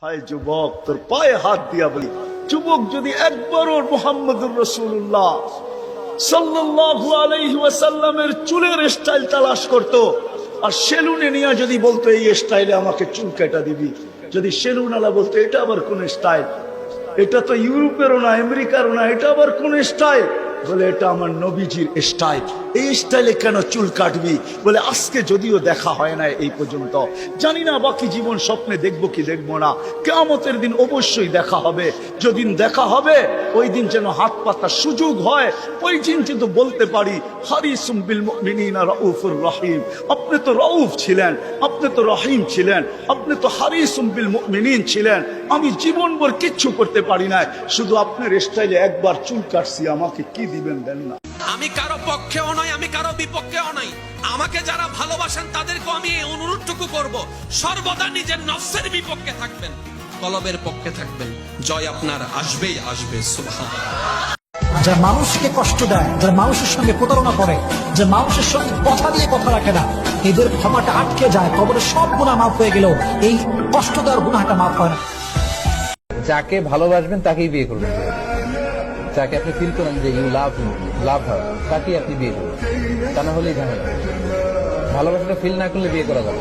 হায় যুবক, তোর পায়ে হাত দিয়া বলি, যুবক যদি একবারও মুহাম্মদুর রাসূলুল্লাহ সাল্লাল্লাহু আলাইহি ওয়াসাল্লামের চুলের স্টাইল তালাশ করত, আর সেলুনে নিয়ে যদি বলতো এই স্টাইলে আমাকে চুল কাটা দিবি, যদি সেলুন আলা বলতো এটা আবার কোন স্টাইল, এটা তো ইউরোপেরও না আমেরিকারও না, এটা আবার কোন স্টাইল, বলে এটা আমার নবীজির স্টাইল, এই স্টাইলে কেন চুল কাটবি? বলে আজকে যদিও দেখা হয় না এই পর্যন্ত, জানি না বাকি জীবন স্বপ্নে দেখবো কি দেখবো না, কিয়ামতের দিন অবশ্যই দেখা হবে, যেদিন দেখা হবে ওই দিন যেন হাত পাতার সুযোগ হয়, ওই দিন কিন্তু বলতে পারি হারিসুম বিল মুমিনিনা রাউফুর রহিম, আপনি তো রাউফ ছিলেন, আপনি তো রহিম ছিলেন, আপনি তো হারিসুম বিল মুমিনিন ছিলেন, আমি জীবনভর কিচ্ছু করতে পারি না, শুধু আপনার স্টাইলে একবার চুল কাটছি, আমাকে কি দিবেন দেন না। আমি কারো পক্ষেও নয়, আমি কারো বিপক্ষেও নয়, আমাকে যারা ভালোবাসেন তাদেরকে আমি এই অনুরোধটুকু করব, সর্বদা নিজের নফসের বিপক্ষে থাকবেন, কলবের পক্ষে থাকবেন, জয় আপনার আসবেই আসবে। সুবহানাল্লাহ। যারা মানুষকে কষ্ট দেয়, যারা মানুষের সঙ্গে প্রতারণা করে, যে মানুষের সঙ্গে কথা দিয়ে কথা রাখে না, এদের ক্ষমাটা আটকে যায়, কবরে সব গুনাহ মাফ হয়ে গেলেও এই কষ্ট দেওয়ার গুনাহটা মাফ হয় না। যাকে ভালোবাসবেন তাকেই বিয়ে করবেন, যাকে আপনি ফিল করেন যে ইউ লাভ হার, তাকেই আপনি বিয়ে করবেন, তা না হলেই ঝামেলা। ভালোবাসাটা ফিল না করলে বিয়ে করা যাবে।